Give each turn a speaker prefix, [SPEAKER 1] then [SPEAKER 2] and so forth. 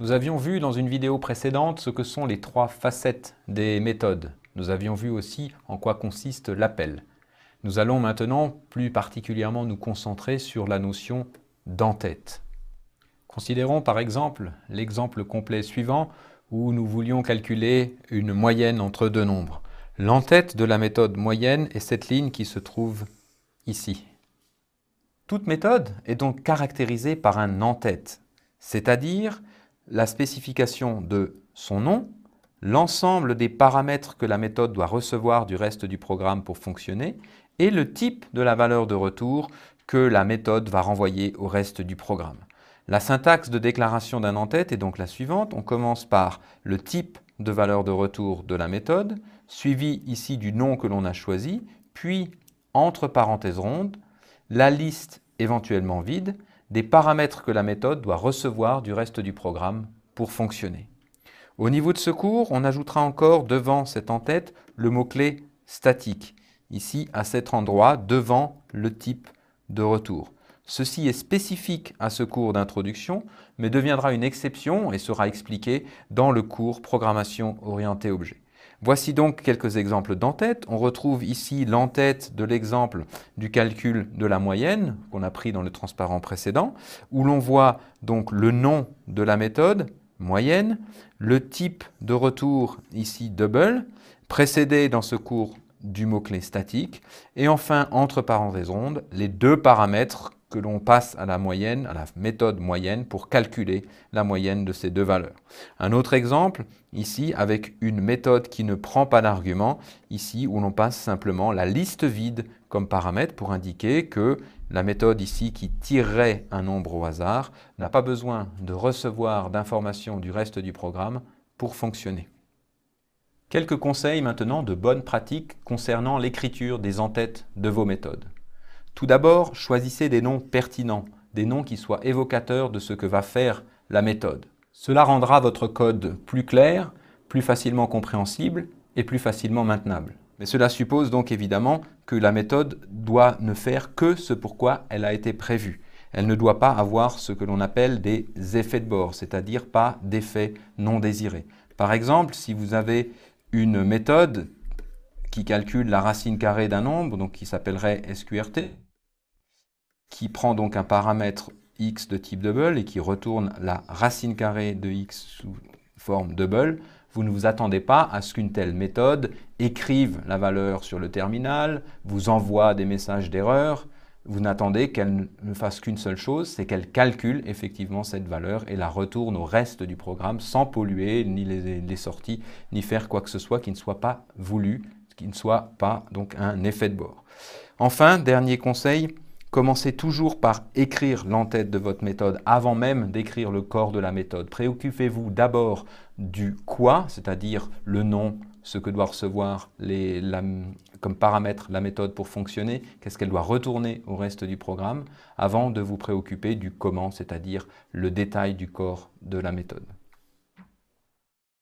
[SPEAKER 1] Nous avions vu dans une vidéo précédente ce que sont les trois facettes des méthodes. Nous avions vu aussi en quoi consiste l'appel. Nous allons maintenant plus particulièrement nous concentrer sur la notion d'entête. Considérons par exemple l'exemple complet suivant où nous voulions calculer une moyenne entre deux nombres. L'entête de la méthode moyenne est cette ligne qui se trouve ici. Toute méthode est donc caractérisée par un entête, c'est-à-dire la spécification de son nom, l'ensemble des paramètres que la méthode doit recevoir du reste du programme pour fonctionner et le type de la valeur de retour que la méthode va renvoyer au reste du programme. La syntaxe de déclaration d'un entête est donc la suivante. On commence par le type de valeur de retour de la méthode, suivi ici du nom que l'on a choisi, puis, entre parenthèses rondes, la liste éventuellement vide des paramètres que la méthode doit recevoir du reste du programme pour fonctionner. Au niveau de ce cours, on ajoutera encore devant cette entête le mot-clé statique, ici à cet endroit devant le type de retour. Ceci est spécifique à ce cours d'introduction, mais deviendra une exception et sera expliqué dans le cours Programmation orientée objet. Voici donc quelques exemples d'entête. On retrouve ici l'entête de l'exemple du calcul de la moyenne qu'on a pris dans le transparent précédent, où l'on voit donc le nom de la méthode, moyenne, le type de retour, ici double, précédé dans ce cours du mot-clé statique, et enfin, entre parenthèses rondes, les deux paramètres que l'on passe à la moyenne, à la méthode moyenne, pour calculer la moyenne de ces deux valeurs. Un autre exemple, ici, avec une méthode qui ne prend pas d'argument, ici, où l'on passe simplement la liste vide comme paramètre pour indiquer que la méthode ici qui tirerait un nombre au hasard n'a pas besoin de recevoir d'informations du reste du programme pour fonctionner. Quelques conseils maintenant de bonne pratique concernant l'écriture des entêtes de vos méthodes. Tout d'abord, choisissez des noms pertinents, des noms qui soient évocateurs de ce que va faire la méthode. Cela rendra votre code plus clair, plus facilement compréhensible et plus facilement maintenable. Mais cela suppose donc évidemment que la méthode doit ne faire que ce pourquoi elle a été prévue. Elle ne doit pas avoir ce que l'on appelle des effets de bord, c'est-à-dire pas d'effets non désirés. Par exemple, si vous avez une méthode qui calcule la racine carrée d'un nombre, donc qui s'appellerait sqrt, qui prend donc un paramètre x de type double et qui retourne la racine carrée de x sous forme double, vous ne vous attendez pas à ce qu'une telle méthode écrive la valeur sur le terminal, vous envoie des messages d'erreur. Vous n'attendez qu'elle ne fasse qu'une seule chose, c'est qu'elle calcule effectivement cette valeur et la retourne au reste du programme sans polluer ni les sorties, ni faire quoi que ce soit qui ne soit pas voulu, qui ne soit pas donc un effet de bord. Enfin, dernier conseil, commencez toujours par écrire l'entête de votre méthode avant même d'écrire le corps de la méthode. Préoccupez-vous d'abord du quoi, c'est-à-dire le nom, ce que doit recevoir comme paramètre la méthode pour fonctionner, qu'est-ce qu'elle doit retourner au reste du programme, avant de vous préoccuper du comment, c'est-à-dire le détail du corps de la méthode.